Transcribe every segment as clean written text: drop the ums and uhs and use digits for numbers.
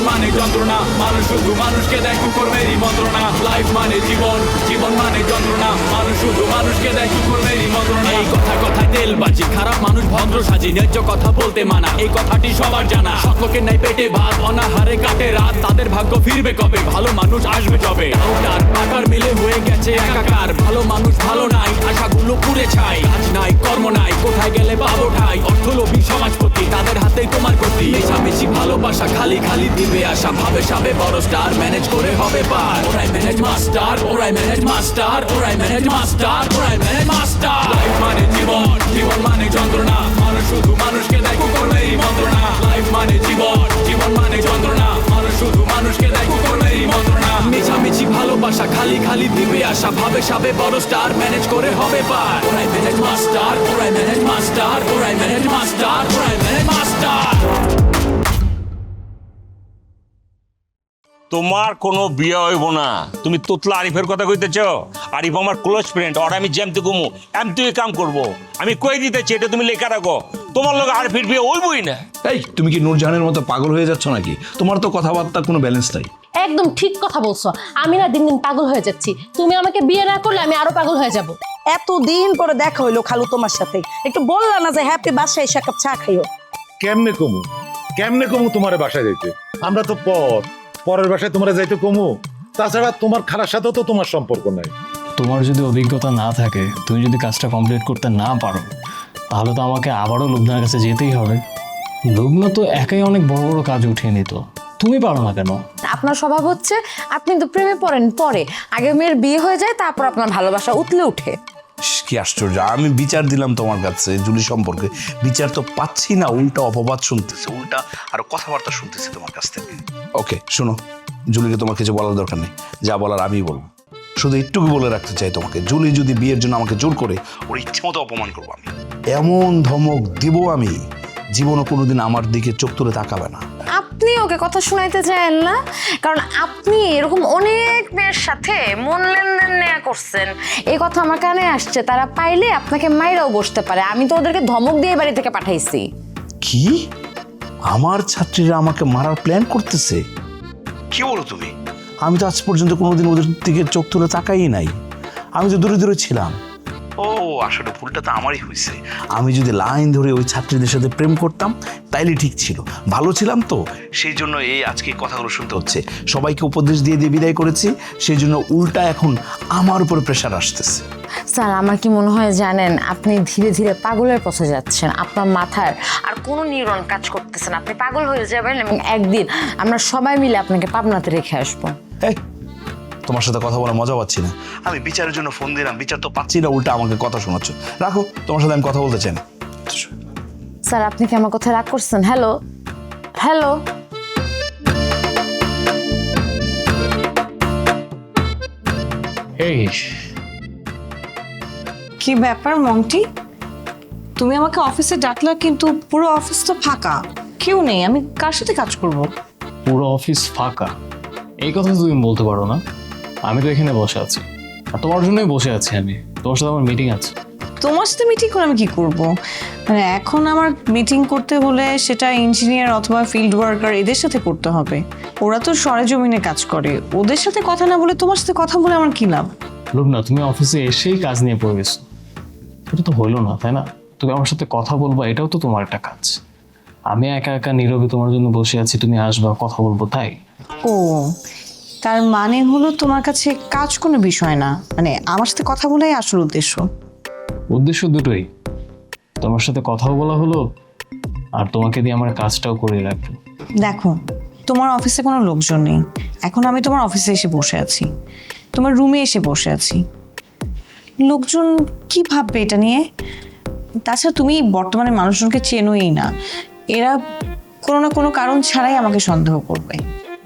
মানে যন্ত্রণা, মানুষ শুধু মানুষকে দেয় কুকুরমেরই মন্ত্রণা। লাইফ মানে জীবন, জীবন মানে যন্ত্রণা, মানুষ শুধু মানুষকে দেয় কুকুরমেরই মন্ত্রণা। এই কথায় তেলবাজি, খারাপ মানুষ ভদ্র সাজি, ন্যায্য কথা বলতে মানা, এই কথাটি সবার জানা। সকলের নাই পেটে ভাত, অনাহারে কাটে রাত, তাদের ভাগ্য ফিরবে কবে, ভালো মানুষ আসবে যবে। ডাউটার পাকার মিলে হয়ে গেছে একাকার, ভালো মানুষ ভালো নাই, আশাগুলো পুড়ে ছাই। কাজ নাই কর্ম নাই, কোথায় গেলে পাবো ঠাই, অর্থলোভী সমাজপতি, তাদের হাতেই তোমার গতি। মেশামেশি ভালোবাসা, খালি খালি দিবে আশা, ভাবে সাবে বড় স্টার, ম্যানেজ করে হবে পার। ওরাই ম্যানেজ মাস্টার, ওরাই ম্যানেজ মাস্টার, ওরাই ম্যানেজ মাস্টার, ওরাই ম্যানেজ মাস্টার। লাইফ মানে জীবন, জীবন মানে যন্ত্রণা, মানুষ শুধু মানুষকে দেয় কুকুরমেরই মন্ত্রণা। লাইফ মানে জীবন, জীবন মানে যন্ত্রণা, মানুষ শুধু মানুষকে দেয় কুকুরমেরই মন্ত্রণা। মেশামেশি ভালোবাসা, খালি খালি দিবে আশা, ভাবে সাবে বড় স্টার, ম্যানেজ করে হবে পার। ওরাই ম্যানেজ মাস্টার, ওরাই ম্যানেজ মাস্টার, ওরাই ম্যানেজ মাস্টার, ওরাই ম্যানেজ মাস্টার। তোমার কোনো বিয়ে হইব না। তুমি তোতলা আরিফের কথা কইতেছ? আরিফ আমার ক্লোজ ফ্রেন্ড, আর আমি যেমতে কমু এমতে কাম করব। আমি কই দিতেছি, এটা তুমি লেখা রাখো। তোমার লোক আরিফের বিয়ে হইবই না। এই তুমি কি নূরজাহানের মতো পাগল হয়ে যাচ্ছ নাকি? তোমার তো কথাবার্তা কোনো ব্যালেন্স নাই। একদম ঠিক কথা বলছো, আমি না দিন দিন পাগল হয়ে যাচ্ছি। তুমি আমাকে বিয়ে না করলে আমি আরো পাগল হয়ে যাব। এতদিন পরে দেখা হইলো খালু তোমার সাথে, একটু বললা না যে হ্যাপি বাসায় এসে কাপ চা খাইও? কেমনে কমু তোমার বাসায় যাইতে? আমরা তো পরের বাসায় তোমার যাইতে কমু। তাছাড়া তোমার খারাপ সাথে তো তোমার সম্পর্ক নাই। তোমার যদি অভিজ্ঞতা না থাকে, তুমি যদি কাজটা কমপ্লিট করতে না পারো, তাহলে তো আমাকে আবারও লুবনার কাছে যেতেই হবে। লুবনা তো একাই অনেক বড় বড় কাজ উঠিয়ে নিত, তুমি পারো না কেন? আপনার স্বভাব হচ্ছে আপনি তো প্রেমে পড়েন পরে, আগে মেয়ের বিয়ে হয়ে যায়, তারপর আপনার ভালোবাসা উতলে উঠে। কি আশ্চর্য! আমি বিচার দিলাম তোমার কাছে জুলি সম্পর্কে, বিচার তো পাচ্ছি না, উল্টা অপবাদ শুনতেছে, উল্টা আরো কথাবার্তা শুনতেছে তোমার কাছ থেকে। ওকে শোনো, জুলিকে তোমার কিছু বলার দরকার নেই, যা বলার আমি বলবো। শুধু একটুকু বলে রাখতে চাই তোমাকে, জুলি যদি বিয়ের জন্য আমাকে জোর করে, ওর ইচ্ছে মতো অপমান করবো আমি। এমন ধমক দিব আমি, জীবনও কোনোদিন আমার দিকে চোখ তুলে তাকাবে না। আপনি ওকে কথা শুনাইতে চান না, কারণ আপনি এরকম অনেক মেয়ের সাথে মন লেনদেন নেয়া করছেন। এই কথা আমার কানে আসছে, তারা পাইলে আপনাকে মাইরাও বসতে পারে। আমি তো ওদেরকে ধমক দিয়ে বাড়ি থেকে পাঠাইছি। কি? আমার ছাত্রীরা আমাকে মারার প্ল্যান করতেছে? কি বলো তুমি? আমি তো আজ পর্যন্ত কোনোদিন ওদের দিকে চোখ তুলে তাকাই নাই, আমি তো দূরে দূরে ছিলাম। ও আসলে ভুলটা তো আমারই হয়েছে। আমি যদি লাইন ধরে ওই ছাত্রীদের সাথে প্রেম করতাম তাইলে ঠিক ছিল, ভালো ছিলাম তো, সেই জন্য এই আজকে কথাগুলো শুনতে হচ্ছে। সবাইকে উপদেশ দিয়ে দিয়ে বিদায় করেছি, সেই জন্য উল্টা এখন আমার উপরে প্রেশার আসতেছে। স্যার, আমার কি মনে হয় জানেন, আপনি ধীরে ধীরে পাগলের পথে যাচ্ছেন। আপনার মাথার আর কোনো নিউরন কাজ করতেছে না, আপনি পাগল হয়ে যাবেন এবং একদিন আমরা সবাই মিলে আপনাকে পাবনাতে রেখে আসবো। এই, তোমার সাথে কথা বলে মজা পাচ্ছি না। আমি বিচারের জন্য ফোন দিলাম, বিচার তো পাচ্ছি না, উল্টা আমাকে কথা শোনাচ্ছ। রাখো, তোমার সাথে আমি কথা বলতে চাই না। স্যার, আপনি কি আমার কথা রাগ করছেন? হ্যালো হ্যালো এই কি ব্যাপার মন্টি, তুমি আমাকে অফিসে ডাকলা কিন্তু পুরো অফিস তো ফাঁকা, কেউ নেই, আমি কার সাথে কাজ করব? পুরো অফিস ফাঁকা এই কথা তো তুমি বলতে পারো না। আমি তো এখানে বসে আছি, আর তোমার জন্যই বসে আছি আমি। তোমার সাথে আমার মিটিং আছে। তোমার সাথে মিটিং করে আমি কি করব? মানে এখন আমার মিটিং করতে হলে সেটা ইঞ্জিনিয়ার অথবা ফিল্ড ওয়ার্কার এদের সাথে করতে হবে। ওরা তো সরেজমিনে কাজ করে, ওদের সাথে কথা না বলে তোমার সাথে কথা বলে আমার কি লাভ? লুবনা, তুমি অফিসে এসেই কাজ নিয়ে পড়ে গেছো, এটা তো হইলো না, তাই না? তুমি আমার সাথে কথা বলবা, এটাও তো তোমার একটা কাজ। আমি একা একা নীরবে তোমার জন্য বসে আছি, তুমি আসবা, কথা বলবো, তাই? ও, তার মানে হলো তোমার কাছে কাজ কোনো বিষয় না, মানে আমার সাথে কথা বলাই আসল উদ্দেশ্য। উদ্দেশ্য দুটোই, তোমার সাথে কথাও বলা হলো, আর তোমাকে দিয়ে আমার কাজটাও করে রাখবো। দেখো, তোমার অফিসে কোনো লোকজন নেই, এখন আমি তোমার অফিসে এসে বসে আছি, তোমার রুমে এসে বসে আছি, লোকজন কি ভাববে এটা নিয়ে? তাছাড়া তুমি বর্তমানে মানুষজনকে চেনোই না, এরা কোনো না কোনো কারণ ছাড়াই আমাকে সন্দেহ করবে।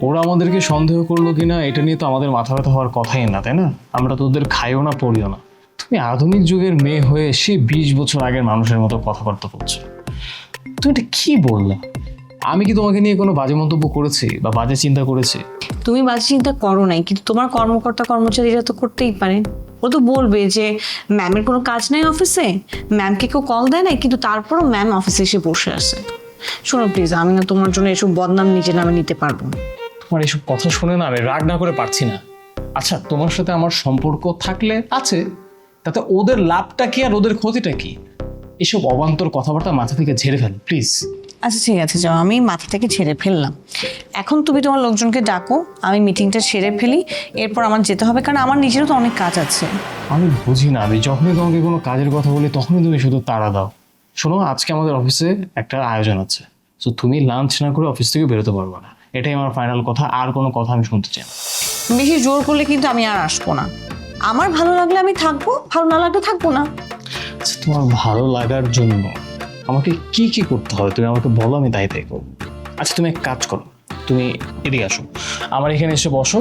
ওরা আমাদেরকে সন্দেহ করলো কিনা এটা নিয়ে তো আমাদের মাথা ব্যথা হওয়ার কথাই না, তাই না? আমরা তো ওদের খাইও না পড়িও না। তুমি আধুনিক যুগের মেয়ে হয়ে সে 20 বছর আগের মানুষের মতো কথাবার্তা বলছো। তুমি এটা কি বললা? আমি কি তোমাকে নিয়ে কোনো বাজে মন্তব্য করেছি বা বাজে চিন্তা করেছি? তুমি বাজে চিন্তা করো নাই, কিন্তু তোমার কর্মকর্তা কর্মচারীরা তো করতেই পারে। ও তো বলবে যে ম্যামের কোনো কাজ নাই অফিসে, ম্যামকে কেউ কল দেয় না, কিন্তু তারপরও ম্যাম অফিসে এসে বসে আছে। শোনো প্লিজ, আমি না তোমার জন্য এসব বদনাম নিজে নামে নিতে পারবো না। তোমার এইসব কথা শুনে না আমি রাগ না করে পারছি না। আচ্ছা, তোমার সাথে আমার সম্পর্ক থাকলে আছে, তাতে ওদের লাভটা কি আর ওদের ক্ষতিটা কি? এসব অবান্তর কথাবার্তা মাথা থেকে ঝেড়ে ফেল প্লিজ। আচ্ছা ঠিক আছে, যাও, আমি মাথা থেকে ছেড়ে ফেললাম। এখন তুমি তোমার লোকজনকে ডাকো, আমি মিটিংটা সেরে ফেলি, এরপর আমার যেতে হবে, কারণ আমার নিজেরও তো অনেক কাজ আছে। আমি বুঝি না, আমি যখনই তোমাকে কোনো কাজের কথা বলি তখনই তুমি শুধু তাড়া দাও। শোনো, আজকে আমাদের অফিসে একটা আয়োজন আছে, তো তুমি লাঞ্চ না করে অফিস থেকে বেরোতে পারবে না। এটাই আমার ফাইনাল কথা, আর কোনো কথা আমি শুনতে চাই না। বেশি জোর করলে কিন্তু আমি আর আসবো না। আমার ভালো লাগলে আমি থাকবো, ভালো না লাগলে থাকবো না। আচ্ছা, তোমার ভালো লাগার জন্য আমাকে কি কি করতে হবে তুমি আমাকে বলো, আমি তাই তাই করবো। আচ্ছা, তুমি এক কাজ করো, তুমি এদিকে আসো, আমার এখানে এসে বসো।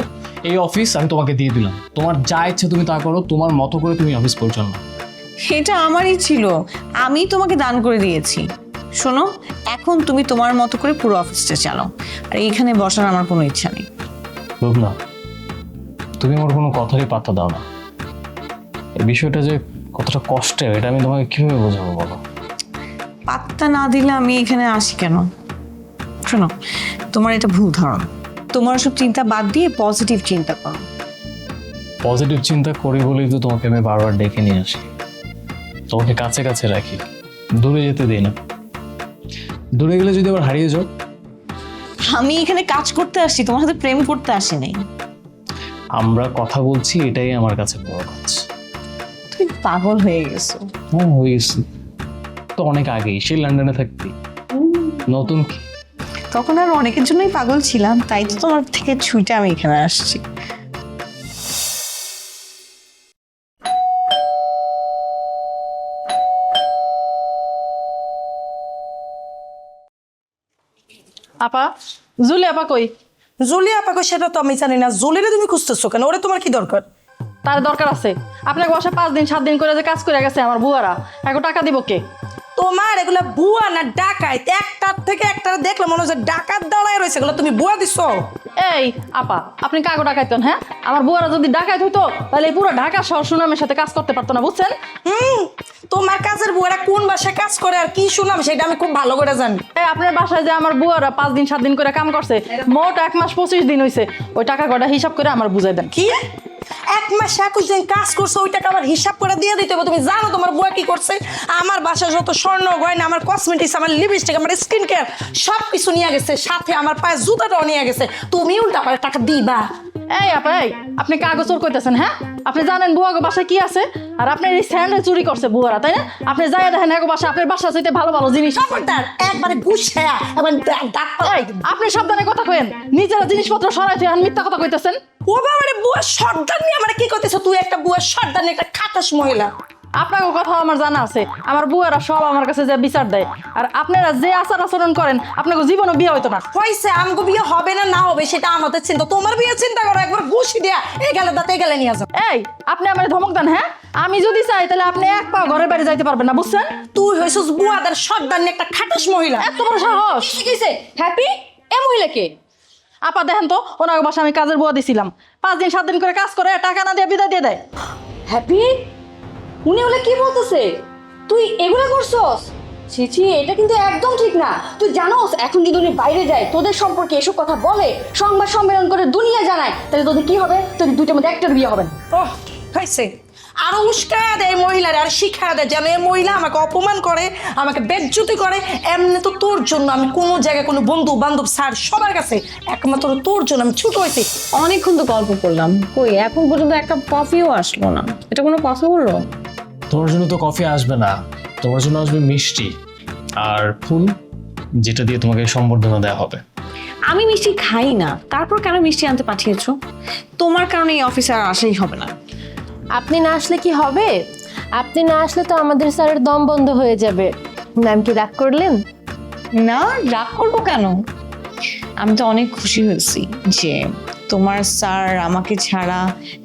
এই অফিস আমি তোমাকে দিয়ে দিলাম, তোমার যা ইচ্ছে তুমি তা করো, তোমার মতো করে তুমি অফিস পরিচালনা। এটা আমারই ছিল, আমি তোমাকে দান করে দিয়েছি। শোনো, এখন তুমি তোমার মতো করে পুরো অফিসটা চালাও, আর এইখানে বসার আমার কোনো ইচ্ছা নেই। না, তুমি আমার কোনো কথারই পাত্তা দাও না। এই বিষয়টা যে কতটা কষ্টের এটা আমি তোমাকে কিভাবে বোঝাবো বলো? পাত্তা না দিলে আমি এখানে আসি কেন? শোনো, তোমার এটা ভুল ধারণা। তোমার সব চিন্তা বাদ দিয়ে পজিটিভ চিন্তা করো। পজিটিভ চিন্তা করি বলেই তো তোমাকে আমি বারবার ডেকে নিয়ে আসি, তোমাকে কাছে কাছে রাখি, দূরে যেতে দিই না। দূরে গেলে যদি আবার হারিয়ে যাও। আমি এখানে কাজ করতে আসছি, তোমার সাথে প্রেম করতে আসি নাই। আমরা কথা বলছি, এটাই আমার কাছে বড় কাজ। তুমি পাগল হয়ে গেছো। হ্যাঁ, হয়ে গেছি তো অনেক আগেই, সেই লন্ডনে থাকতি। নতুন কি? তখন আর অনেকের জন্যই পাগল ছিলাম, তাই তো তোমার থেকে ছুটে আমি এখানে আসছি। আপা, জুলি আপা কই? জুলি আপাকে সেটা তো আমি জানি না। জুলিরে তুমি খুঁজতেছো কেন? ওরে তোমার কি দরকার? তার দরকার আছে। আপনাকে বাসা 5 দিন 7 দিন করে যে কাজ করে গেছে আমার বুয়ারা, এখন টাকা দিব কে? তোমার এগুলা বুয়া না ডাকাত? একটার থেকে একটা দেখলে মনে হচ্ছে ডাকাত দাঁড়ায় রয়েছে, এগুলো তুমি বুয়া দিছো? এই আপা, আপনি কাগো ডাকাইতেন? হ্যাঁ, আমার বুয়ারা যদি ডাকাইত হইতো তাহলে এই পুরো ঢাকা শহর সুনামের সাথে কাজ করতে পারতো না, বুঝছেন? তোমার কাজের বুয়ারা কোন বাসায় কাজ করে আর কি শুনাম সেটা আমি খুব ভালো করে জানি। এই আপনার বাসায় যে আমার বুয়ারা 5 দিন 7 দিন করে কাম করছে, মোট 1 মাস 25 দিন হইছে, ওই টাকা কটা হিসাব করে আমার বুঝাই দেন। কি 1 মাস 21 দিন কাজ করছে, ওই টাকা আবার হিসাব করে দিয়ে দিতে হবে? তুমি জানো তোমার বুয়া কি করছে? আমার বাসায় যত স্বর্ণ গয়না, আমার কসমেটিক্স, আমার লিপস্টিক, আমার স্কিন কেয়ার সব কিছু নিয়ে গেছে, সাথে আমার পায়ে জুতাটাও নিয়ে গেছে। তুমি উল্টা পাল্টা টাকা দিবা? এই আপা, এই আপনি কাগজ চোর কইতেছেন? হ্যাঁ, আপনি জানেন বুয়াগো বাসায় কি আছে? আর আপনার এই স্যান্ডেল চুরি করছে বুয়ারা, তাই না? আপনি যাই দেখেন এগো বাসা, আপনার বাসা চাইতে ভালো ভালো জিনিস। খবরদার, একবারে গুছায়া এবার এই, আপনি সাবধানে কথা কইেন, নিজেরা জিনিসপত্র সরাই তুই মিথ্যা কথা কইতেছেন। ও বাবা রে, বুয়া সর্দার নিয়ে আমার কি করতেছ? তুই একটা বুয়া সর্দার নিয়ে একটা খাটাস মহিলা। আপনাকে কথা আমার জানা আছে, আমার বুয়ারা সব আমার কাছে যে বিচার দেয়, আর আপনারা যে আচার আচরণ করেন আপনাকে জীবনও বিয়ে হইতো না। হয়েছে, আমগো বিয়ে হবে না না হবে সেটা আমাদের চিন্তা, তোমার বিয়ে চিন্তা করো। একবার ঘুষি দিয়া এই গেলে দাঁতে গেলে নিয়ে যাও। এই, আপনি আমার ধমক দেন? হ্যাঁ, আমি যদি চাই তাহলে আপনি এক পা ঘরের বাইরে যাইতে পারবেন না, বুঝছেন? তুই হইছিস বুয়াদার সর্দার নিয়ে একটা খাটাস মহিলা। এত বড় সাহস! হ্যাপি এ মহিলাকে? আপা দেখেন তো, ওনার বাসা আমি কাজের বুয়া দিছিলাম, 5 দিন 7 দিন করে কাজ করে টাকা না দিয়ে বিদায় দিয়ে দেয়। হ্যাপি, উনি ওগুলো কি বলতেছে? তুই এগুলো করছস? ছি, এটা কিন্তু একদম ঠিক না। তুই জানোস এখন যদি উনি বাইরে যায়, তোদের সম্পর্কে এসব কথা বলে, সংবাদ সম্মেলন করে দুনিয়া জানায়, তাহলে তোদের কি হবে? তোদের দুইটার মধ্যে একটার বিয়ে হবে না। ওহ, হয়েছে। আরো উস্কা দেয় এই মহিলার, আর শিক্ষা দেয় যেন এই মহিলা আমাকে অপমান করে, আমাকে বেজ্জতি করে। এমনি তো তোর জন্য আমি কোনো জায়গায় কোনো বন্ধু বান্ধব স্যার সবার কাছে একমাত্র তোর জন্য আমি ছুট হয়েছি। অনেকক্ষণ তো গল্প করলাম, কই এখন পর্যন্ত একটা কফিও আসলো না। এটা কোনো কথা বললো? তোমার জন্য তো কফি আসবে না, তোমার জন্য আসবে মিষ্টি আর ফুল, যেটা দিয়ে তোমাকে সম্বর্ধনা দেওয়া হবে। আমি মিষ্টি খাই না, তারপর কেন মিষ্টি আনতে পাঠিয়েছো? তোমার কারণে এই অফিসে আর আসাই হবে না। আপনি না আসলে কি হবে? আপনি না আসলে তো আমাদের স্যারের দম বন্ধ হয়ে যাবে। ম্যাম কি রাগ করলেন? না, রাগ করবো কেন? আমি তো অনেক খুশি হয়েছি যে তোমার স্যার আমাকে ছাড়া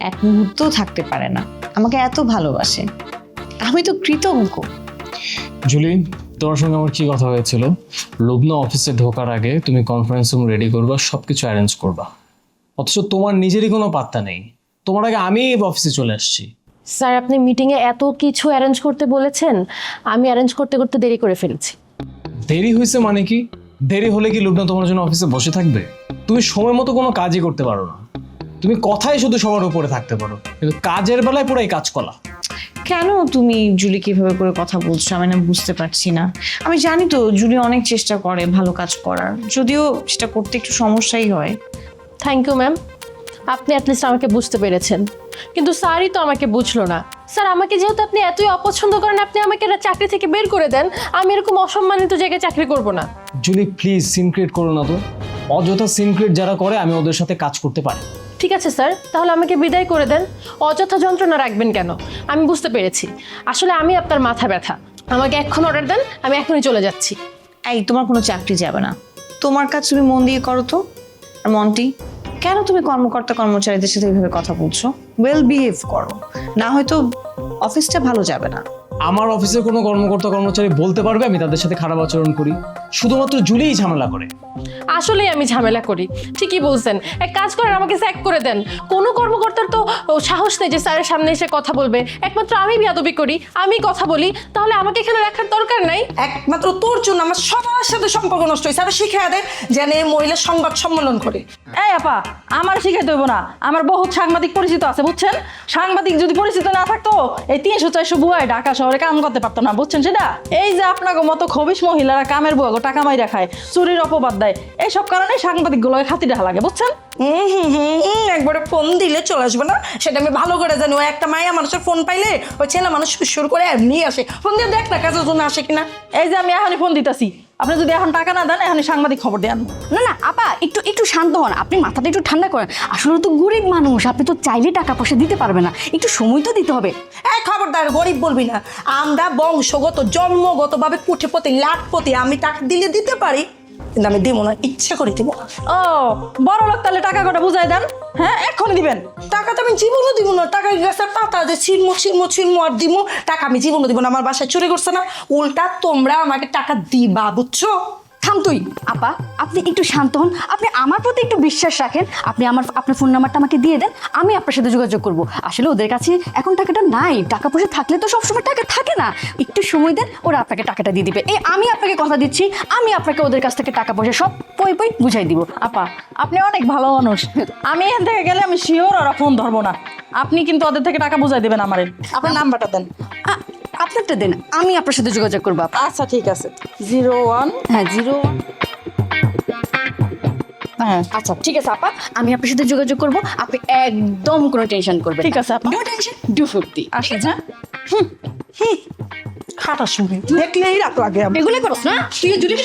এক মুহূর্তও থাকতে পারে না, আমাকে এত ভালোবাসে। আমি তো কৃতজ্ঞ। জুলি, তোমার সঙ্গে আমার কি কথা হয়েছিল? লুবনা অফিসে ঢোকার আগে তুমি কনফারেন্স রুম রেডি করবা, সবকিছু অ্যারেঞ্জ করবা, অথচ তোমার নিজেরই কোনো পাত্তা নেই। তোমার আগে আমি অফিসে চলে আসছি। স্যার, আপনি মিটিংয়ে এত কিছু অ্যারেঞ্জ করতে বলেছেন, আমি অ্যারেঞ্জ করতে করতে দেরি করে ফেলেছি। দেরি হয়েছে মানে কি? দেরি হলে কি লুবনা তোমার জন্য অফিসে বসে থাকবে? তুমি সময় মতো কোনো কাজই করতে পারো না। তুমি কথাই শুধু সবার উপরে থাকতে পারো, কিন্তু কাজের বেলায় পুরাই কাজ কলা। কেন তুমি জুলি কিভাবে করে কথা বলছো আমি না বুঝতে পারছি না। আমি জানি তো জুলি অনেক চেষ্টা করে ভালো কাজ করার, যদিও সেটা করতে একটু সমস্যাই হয়। থ্যাংক ইউ ম্যাম, আপনি অ্যাটলিস্ট আমাকে বুঝতে পেরেছেন, কিন্তু স্যারই তো আমাকে বুঝলো না। স্যার, আমাকে যেহেতু আপনি এতই অপছন্দ করেন, আপনি আমাকে এটা চাকরি থেকে বের করে দেন। আমি এরকম অসম্মানিত জায়গায় চাকরি করব না। জুলি প্লিজ সিন ক্রিয়েট করো না তো। অযথা সিন ক্রিয়েট যারা করে আমি ওদের সাথে কাজ করতে পারি। ঠিক আছে স্যার, তাহলে আমাকে বিদায় করে দেন। অযথা যন্ত্রণা রাখবেন কেন? আমি বুঝতে পেরেছি, আসলে আমি আপনার মাথা ব্যথা। আমাকে এখন অর্ডার দেন, আমি এখনই চলে যাচ্ছি। এই তোমার কোনো চাকরি যাবে না, তোমার কাজ তুমি মন দিয়ে করো তো। আর মন্টি, কেন তুমি কর্মকর্তা কর্মচারীদের সাথে এইভাবে কথা বলছো? ওয়েল বিহেভ করো, না হয়তো অফিসটা ভালো যাবে না। আমার অফিসের কোনো কর্মকর্তা কর্মচারী বলতে পারবে আমি তাদের সাথে খারাপ আচরণ করি? শুধুমাত্র জুলিই ঝামেলা করে। আসলেই আমি ঝামেলা করি, ঠিকই বলছেন। এক কাজ করেন, আমাকে স্যাক করে দেন। কোনো কর্মকর্তার তো সাহস নেই যে স্যারের সামনে এসে কথা বলবে। একমাত্র আমি বেয়াদবি করি, আমি কথা বলি, তাহলে আমাকে এখানে রাখার দরকার নাই। একমাত্র তোর জন্য আমার সবার সাথে সম্পর্ক নষ্ট হয়েছে। আরো শিখে দে যেন এই মহিলা সংবাদ সম্মেলন করে। এই আপা, আমার শিখাইতে হইব না, আমার বহুত সাংবাদিক পরিচিত আছে বুঝছেন। সাংবাদিক যদি পরিচিত না থাকতো এই 300-400 বুয়ায় ঢাকা শহরে কাম করতে পারতো না, বুঝছেন সেটা? এই যে আপনাকে মতো খবিশ মহিলারা কামের বুয়া টাকা মাইরা খায়, চুরির অপবাদ দেয়, এইসব কারণে সাংবাদিক গুলোকে খাতি দেখা লাগে, বুঝছেন? একবারে ফোন দিলে চলে আসবে না, সেটা আমি ভালো করে জানি। ও একটা মায়া মানুষের ফোন পাইলে ওই ছেলে মানুষ শুরু করে এমনি আসে। ফোন দিয়ে দেখ না কাজের জন্য আসে কিনা। এই যে আমি এখনই ফোন দিতেছি, আপনি যদি এখন টাকা না দেন এখনই সাংবাদিক খবর দেন। না না আপা, একটু শান্ত হন, আপনি মাথাটা একটু ঠান্ডা করেন। আসলে তো গরিব মানুষ, আপনি তো চাইলে টাকা পয়সা দিতে পারবে না, একটু সময় তো দিতে হবে। খবরদার গরিব বলবি না। আমরা বংশগত জন্মগতভাবে কুঠিপতি লাখপতি, আমি টাকা দিলে দিতে পারি, কিন্তু আমি দিব না, ইচ্ছে করে দিব। ও বড় লোক, তাহলে টাকা কটা বুঝাই দেন। হ্যাঁ, এক্ষুনি দিবেন। টাকা তো আমি জীবনও দিব না। টাকা গাছের পাতা যে ছিনমো আর দিব, টাকা আমি জীবনও দিব না। আমার বাসায় চুরি করছে না, উল্টা তোমরা আমাকে টাকা দিবা, বুঝছো? থাম তুই আপা, আপনি একটু শান্ত হন, আপনি আমার প্রতি একটু বিশ্বাস রাখেন। আপনি আপনার ফোন নাম্বারটা আমাকে দিয়ে দেন, আমি আপনার সাথে যোগাযোগ করব। আসলে ওদের কাছে এখন টাকাটা নাই, টাকা পয়সা থাকলে তো সবসময় টাকা থাকে না। একটু সময় দেন, ওরা আপনাকে টাকাটা দিয়ে দিবে। এই আমি আপনাকে কথা দিচ্ছি, আমি আপনাকে ওদের কাছ থেকে টাকা পয়সা সব পই বুঝাই দিব। আপা, আপনি অনেক ভালো মানুষ, আমি এখান থেকে গেলে আমি শিওর ওরা ফোন ধরবো না। আপনি কিন্তু ওদের থেকে টাকা বুঝাই দেবেন আমারে। আপনার নাম্বারটা দেন। আপনারটা দেন, আমি আপনার সাথে যোগাযোগ করবো। আচ্ছা ঠিক আছে, 01 হ্যাঁ 01 হ্যাঁ আচ্ছা ঠিক আছে আপা, আমি আপনার সাথে যোগাযোগ করব। আপনি একদম কোনো টেনশন করবেন না। ঠিক আছে আপা, নো টেনশন, ডু ফুর্তি। আসেন। হ্যাঁ, খাটা শুনে দেখলেই রাখো আগে। এগুলো করছ না তুই? জুলি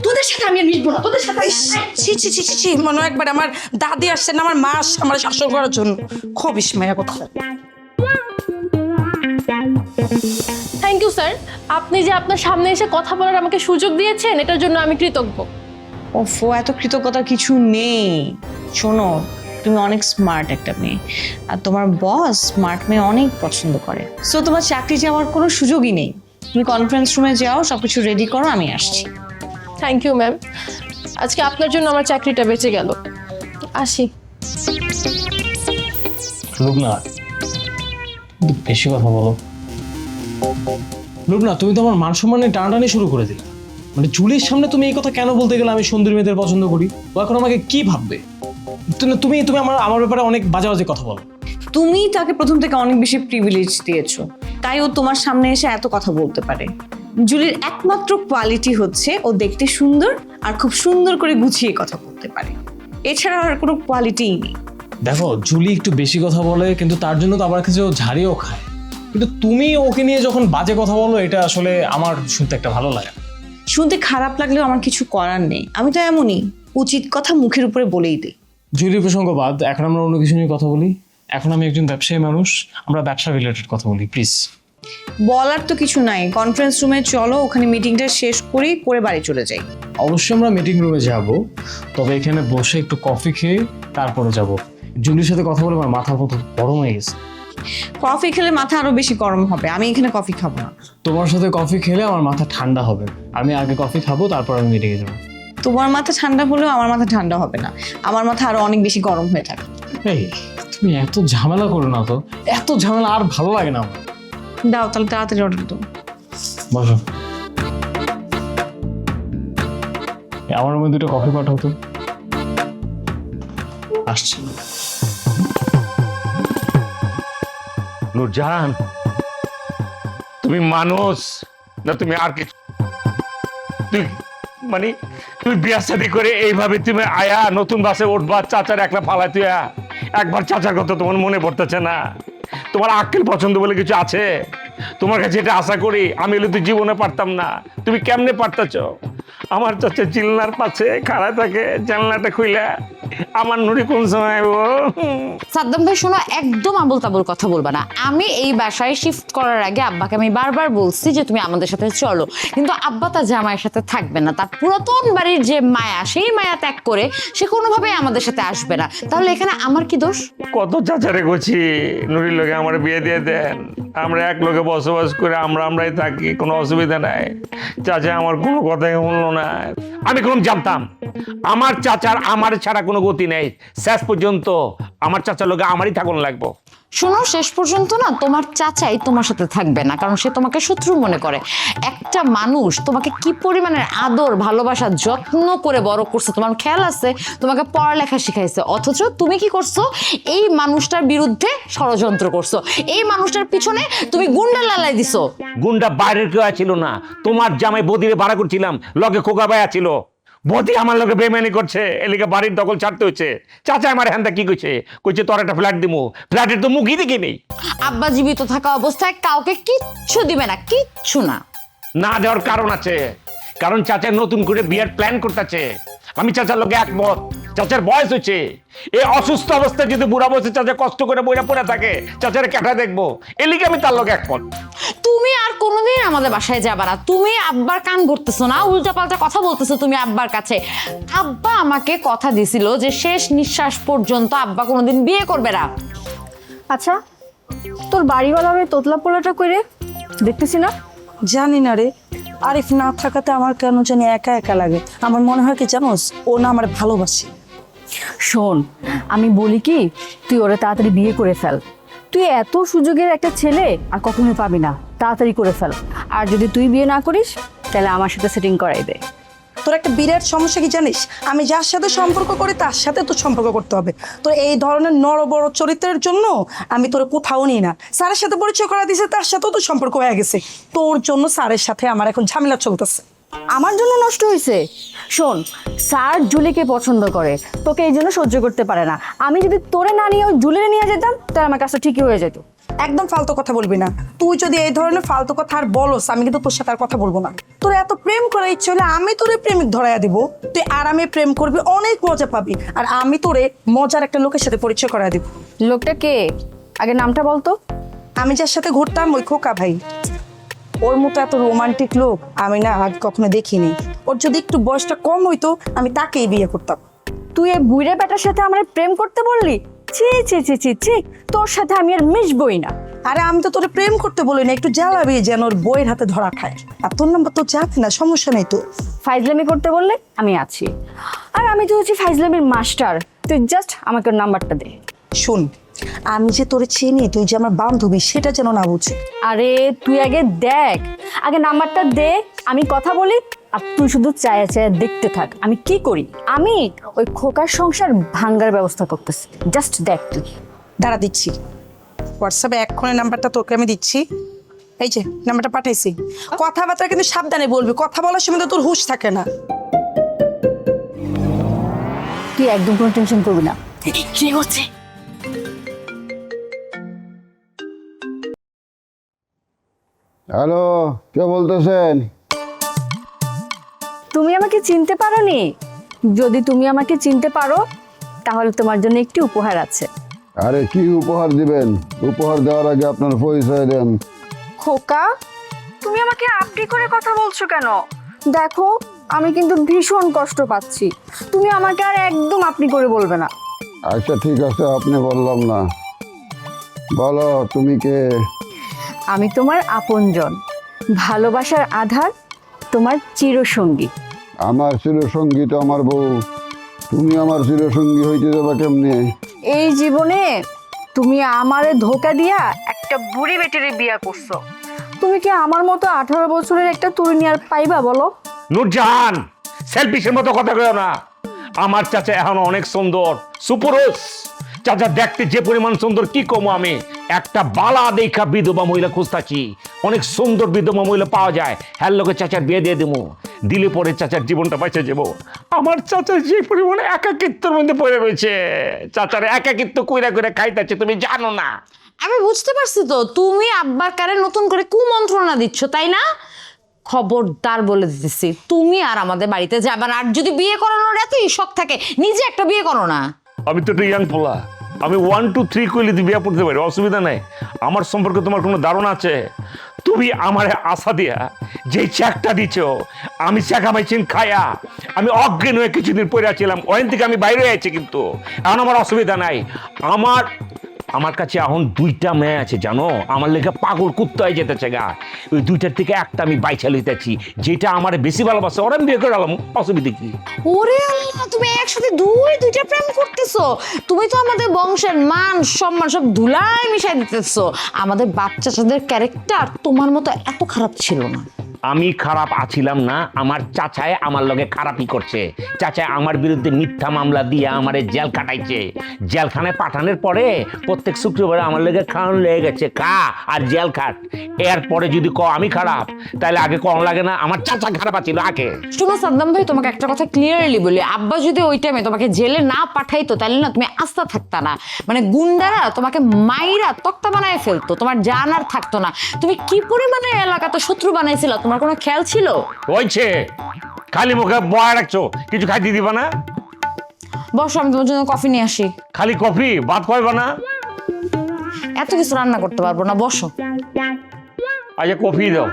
তোদের সাথে আমি আর মিশবো না, তোদের সাথে। ছি মনে হয় একবার আমার দাদি আসছে না, আমার মা আসছে আমার শাসন করার জন্য। খবিস মায়া কথা। থ্যাংক ইউ স্যার, আপনি যে আপনার সামনে এসে কথা বলার আমাকে সুযোগ দিয়েছেন, এটার জন্য আমি কৃতজ্ঞ। ওফো, এত কৃতজ্ঞতার কিছু নেই। শোনো, তুমি অনেক স্মার্ট একটা মেয়ে, আর তোমার বস স্মার্ট মেয়ে অনেক পছন্দ করে। সো তোমার চাকরি যাওয়ার কোনো সুযোগই নেই। তুমি কনফারেন্স রুমে যাও, সবকিছু রেডি করো, আমি আসছি। থ্যাংক ইউ ম্যাম, আজকে আপনার জন্য আমার চাকরিটা বেঁচে গেল। আসি। লুবনা, বেশি কথা বলো। লুবনা, তুমি তো আমার মান সম্মানে টানাটানি শুরু করে দিলে। মানে জুলির সামনে তুমি এই কথা কেন বলতে গেলে আমি সুন্দরী মেয়েদের পছন্দ করি? ও এখন আমাকে কি ভাববে? তুমি তুমি আমার ব্যাপারে অনেক বাজে বাজে কথা বলো। তুমি তাকে প্রথম থেকে অনেক বেশি প্রিভিলেজ দিয়েছো, তাই ও তোমার সামনে এসে এত কথা বলতে পারে। জুলির একমাত্র কোয়ালিটি হচ্ছে ও দেখতে সুন্দর আর খুব সুন্দর করে গুছিয়ে কথা বলতে পারে, এছাড়া আর কোনো কোয়ালিটিই নেই। দেখো, জুলি একটু বেশি কথা বলে, কিন্তু তার জন্য তো আবার কিছু ঝাড়িও খায়। কিন্তু তুমি ওকে নিয়ে যখন বাজে কথা বলো, এটা আসলে আমার শুনতে একটা ভালো লাগে। শুনতে খারাপ লাগলেও আমার কিছু করার নেই, আমি তো এমনই, উচিত কথা মুখের উপরে বলেই দিই। জুলি প্রসঙ্গ বাদ, এখন আমরা অন্য কিছু নিয়ে কথা বলি। এখন আমি একজন ব্যবসায়ী মানুষ, আমরা ব্যবসা রিলেটেড কথা বলি প্লিজ। বলার তো কিছু নাই, কনফারেন্স রুমে চলো, ওখানে মিটিংটা শেষ করে বাড়ি চলে যাই। অবশ্যই আমরা মিটিং রুমে যাব, তবে এখানে বসে একটু কফি খেয়ে তারপরে যাব। জুলির সাথে কথা বলে আমার মাথা মতো গরম হয়ে গেছে। কফি খেলে মাথা আরো বেশি গরম হবে, আমি এখানে কফি খাবো না। তোমার সাথে কফি খেলে আমার মাথা ঠান্ডা হবে, আমি আগে কফি খাবো, তারপর আমি মিটিংয়ে যাবো। তোমার মাথা ঠান্ডা হলেও আমার মাথা ঠান্ডা হবে না, আমার মাথা আরো অনেক বেশি গরম হয়ে থাকে। এই, তুমি এত ঝামেলা করো না তো, এত ঝামেলা আর ভালো লাগে না আমার। দাও তাহলে তাড়াতাড়ি অর্ডার দাও। বসো। আমার রুমে 2টা কফি পাঠাও তো। আসছি। নূরজাহান, তুমি মানুষ না তুমি আর কিছু? তুই মানে তুমি বিয়া শাদী করে এইভাবে তুমি আয়া নতুন বাসে উঠবা, চাচার একলা ফালাই তুই একবার চাচার কথা তোমার মনে পড়তেছে না? তোমার আক্কেল পছন্দ বলে কিছু আছে? তোমার কাছে এটা আশা করি আমি হলে তুই জীবনে পারতাম না। তুমি কেমনে পারতেছ? আমার চাচা চিল্লার পাশে খাড়া থাকে, জানলাটা খুইলা আমার নুরি কোন সময় সাদ্দাম ভাই শোনো, একদম আবল তাবল কথা বলবা না। আমি এই বাসায় শিফট করার আগে আব্বাকে আমি বারবার বলছি যে তুমি আমাদের সাথে চলো, কিন্তু আব্বা তার জামাইয়ের সাথে থাকবে না। তার পুরাতন বাড়ির যে মায়া, সেই মায়া ত্যাগ করে সে কোনোভাবেই আমাদের সাথে আসবে না। তাহলে এখানে আমার কি দোষ? কত চাচারে গছি নুরির লোকে আমার বিয়ে দিয়ে দেন, আমরা এক লোকে বসবাস করে আমরাই থাকি, কোনো অসুবিধা নাই। চাচা আমার কোনো কথাই শুনলো না। আমি কোন জানতাম আমার চাচার আমার ছাড়া কোনো গতি নেই। শেষ পর্যন্ত আমার চাচার লোকে আমারই থাকুন লাগবো। শোনো, শেষ পর্যন্ত না তোমার চাচাই তোমার সাথে থাকবে না, কারণ সে তোমাকে শত্রু মনে করে। একটা মানুষ তোমাকে কি পরিমাণের আদর, ভালোবাসা, যত্ন করে বড় করছে তোমার খেয়াল আছে? তোমাকে পড়ালেখা শিখাইছে, অথচ তুমি কি করছো? এই মানুষটার বিরুদ্ধে ষড়যন্ত্র করছো, এই মানুষটার পিছনে তুমি গুন্ডা লালাই দিছো। গুন্ডা বাইরের কেউ ছিল না, তোমার জামাই বদিরে ভাড়া করছিলাম, লগে খোকা ভাইয়া ছিল। বদি আমার লোকে বেমানি করছে, এলিকে বাড়ির দখল ছাড়তে হচ্ছে। চাচা আমার হ্যান্ডা কি কইছে তোর একটা ফ্ল্যাট দিমু, ফ্ল্যাটের তো মুখই দেখি নেই। আব্বা জীবিত থাকা অবস্থায় কাউকে কিচ্ছু দিবে না, কিচ্ছু না। না দেওয়ার কারণ আছে, কারণ চাচা নতুন করে বিয়ের প্ল্যান করতেছে। আমি চাচার লোকে একমত। চাচার বয়স হচ্ছে, এই অসুস্থ অবস্থায় যদি বুড়া বসে চাচা কষ্ট করে বইরা পড়ে থাকে, চাচারে কেটা দেখবো, এলিকে আমি তার লোকে একমত। তুমি আর কোনোদিন আমাদের বাসায় যাবা না। তুমি আব্বার কান ভরতেছো না, উল্টাপাল্টা কথা বলতেছো তুমি আব্বার কাছে। আব্বা আমাকে কথা দিছিল যে শেষ নিঃশ্বাস পর্যন্ত আব্বা কোনোদিন বিয়ে করবে না। আচ্ছা, তোর বাড়িওয়ালা ওই তোতলা পোলাটা করে দেখতেছি না? জানি না রে, আরিফ না থাকাতে আমার কেন জানি একা একা লাগে। আমার মনে হয় কি জানোস, ও না আমার ভালোবাসে। শোন, আমি বলি কি, তুই ওরা তাড়াতাড়ি বিয়ে করে ফেল। তুই এত সুযোগের একটা ছেলে আর কখনোই পাবি না, তাড়াতাড়ি করে ফেল। আর যদি তুই বিয়ে না করিস তাহলে আমার সাথে সেটিং করাই দে। তোর একটা বিরাট সমস্যা কি জানিস? আমি যার সাথে সম্পর্ক করি তার সাথে তো সম্পর্ক করতে হবে। তোর এই ধরনের বড় চরিত্রের জন্য আমি তোর কোথাও নিই না। স্যারের সাথে পরিচয় করা দিয়েছে, তার সাথেও তো সম্পর্ক হয়ে গেছে। তোর জন্য স্যারের সাথে আমার এখন ঝামেলা চলতেছে। আমার জন্য নষ্ট হয়েছে? শোন, স্যার জুলিকে পছন্দ করে, তোকে এই জন্য সহ্য করতে পারে না। আমি যদি তোরে না নিয়ে ওই জুলিরে নিয়ে যেতাম তাহলে আমার কাজটা ঠিকই হয়ে যেত। একদম ফালতু কথা বলবি না। তুই যদি এই ধরনের ফালতু কথা আর বলস, আমি কিন্তু তোর সাথে আর কথা বলবো না। তোর এত প্রেম করার ইচ্ছে হলে আমি তোরে প্রেমিক ধরাইয়া দিব, তুই আরামে প্রেম করবি, অনেক মজা পাবি। আর আমি তোরে মজার একটা লোকের সাথে পরিচয় করাইয়া দিব। লোকটা কে? আগে নামটা বলতো। আমি যার সাথে ঘুরতাম ওই খোকা ভাই। ওর মতো এত রোমান্টিক লোক আমি না আগে কখনো দেখিনি। ওর যদি একটু বয়সটা কম হইতো আমি তাকেই বিয়ে করতাম। তুই এই বুইড়া বেটার সাথে আমার প্রেম করতে বললি? ছি ছি ছি ছি ছি, তোর সাথে আমি আর মিশবই না। আরে আমি তো তোরে প্রেম করতে বলি না, একটু জ্বালাবি যেন ওর বইয়ের হাতে ধরা খায়। আর তোর নাম্বার তো যাবে না, সমস্যা নেই তো। ফাইজলামি করতে বললে আমি আছি, আর আমি তো হচ্ছি ফাইজলামির মাস্টার। তুই জাস্ট আমাকে ওর নাম্বারটা দে। শুন, আমি যে তোরে চিনি, তুই যে আমার বান্ধবী সেটা যেন না বুঝে। আরে তুই আগে দেখ, আগে নাম্বারটা দে, আমি কথা বলি, আর তুই শুধু চায়া চায়া দেখতে থাক আমি কি করি। আমি ওই খোকার সংসার ভাঙ্গার ব্যবস্থা করতেছি, জাস্ট দেখ তুই। দাঁড়া দিচ্ছি, হোয়াটসঅ্যাপে এক্ষণে নাম্বারটা তোকে আমি দিচ্ছি। এই যে নাম্বারটা পাঠাইছি। কথাবার্তা কিন্তু সাবধানে বলবি, কথা বলার সময় তো তোর হুঁশ থাকে না। তুই একদম কোনো টেনশন করবি না। কি হচ্ছে? হ্যালো, কে বলতেছেন? তুমি আমাকে চিনতে পারোনি? যদি তুমি আমাকে চিনতে পারো তাহলে তোমার জন্য একটি উপহার আছে। আরে কি উপহার দিবেন? উপহার দেওয়ার আগে আপনার পরিচয় দেন। খোকা, তুমি আমাকে আপনি করে কথা বলছো কেন? দেখো, আমি কিন্তু ভীষণ কষ্ট পাচ্ছি। তুমি আমাকে আর একদম আপনি করে বলবে না। আচ্ছা ঠিক আছে, আপনি বললাম না। বলো তুমি কে? আমি তোমার আপনজন, ভালোবাসার আধার, তোমার চিরসঙ্গী। আমার চিরসঙ্গী তো আমার বউ। তুমি আমার চিরসঙ্গী হইতে যাবা কেমনে? এই জীবনে তুমি আমারে ধোকা দিয়া একটা বুড়ি বেটিরে বিয়া করছো। তুমি কি আমার মতো 18 বছরের একটা তরুণী আর পাইবা বলো? নূরজাহান, সেলফিশের মতো কথা কয় না। আমার চাচা এখন অনেক সুন্দর, সুপুরুষ। চাচা দেখতে যে পরিমাণ সুন্দর কি কমো আমি। একটা বালা দেখা বিধবা মহিলা খুঁজতাছি, অনেক সুন্দর বিধবা মহিলা পাওয়া যায়, হ্যার লোকে চাচার বিয়ে দিয়ে দেবো, দিলে পরে চাচার জীবনটা বেঁচে যাবো। আমার চাচার যে পরিমাণে একাকিত্বের মধ্যে পড়ে রয়েছে, চাচার একাকিত্ব কইরা কইরা খাইতেছে, তুমি জানো না। আমি বুঝতে পারছি তো, তুমি আব্বার কারে নতুন করে কুমন্ত্রণা দিচ্ছ, তাই না? খবরদার বলে দিতেছি, তুমি আর আমাদের বাড়িতে যাবে না। আর যদি বিয়ে করানোর এতই শখ থাকে, নিজে একটা বিয়ে করো না। আমি তো একটা ইয়াং পোলা, আমি 1 2 3 কইলে তুই বিয়ে পড়তে পারি, অসুবিধা নাই। আমার সম্পর্কে তোমার কোনো ধারণা আছে? তুমি আমার আশা দিয়া যে চেকটা দিচ্ছ, আমি চেকামাইছেন খায়া আমি অজ্ঞান হয়ে কিছুদিন পরে ছিলাম, ওখান থেকে আমি বাইরে আছি, কিন্তু এখন আমার অসুবিধা নাই। আমার কাছে এখন 2টা মেয়ে আছে জানো, আমার লেগে পাগল কুত্তা হয়ে যেতেছে গা। ওই 2টার থেকে একটা আমি বাইছা লইতেছি, যেটা আমার বেশি ভালোবাসে, ওরা আমি বিয়ে করে আলাম, অসুবিধা কি? ওরে আল্লাহ, তুমি একসাথে দুইটা প্রেম করতেছো। তুমি তো আমাদের বংশের মান সম্মান সব ধুলাই মিশাই দিতেছো। আমাদের বাচ্চাদের ক্যারেক্টার তোমার মতো এত খারাপ ছিল না। আমি খারাপ আছিলাম না, আমার চাচায় আমার লগে খারাপই করছে। চাচায় আমার বিরুদ্ধে মিথ্যা মামলা দিয়ে আমারে জেল কাটাইছে। জেলখানায় পাঠানোর পরে প্রত্যেক শুক্রবারে আমার লগে খাওয়ান লেগে গেছে, খা আর জেল খাট। এরপরে যদি আমি খারাপ, তাহলে আগে কম লাগে না আমার চাচা খারাপ আছিল আগে। শুনো সাদ্দাম ভাই, তোমাকে একটা কথা ক্লিয়ারলি বলি, আব্বা যদি ওই টাইমে তোমাকে জেলে না পাঠাইতো, তাহলে না তুমি আস্থা থাকতা না। মানে গুন্ডারা তোমাকে মাইরা তক্তা বানায় ফেলতো, তোমার জান আর থাকতো না। তুমি কি পরিমাণে এলাকাতে শত্রু বানাইছিল, তোমার কোনো খেয়াল ছিল? হয়েছে, খালি মুখে বয়া রাখছো, কিছু খাইতে দিবা না? বসো, আমি তোমার জন্য কফি নিয়ে আসি। খালি কফি, ভাত খাইবা না? এত কিছু রান্না করতে পারবো না, বসো। আচ্ছা কফি দাও।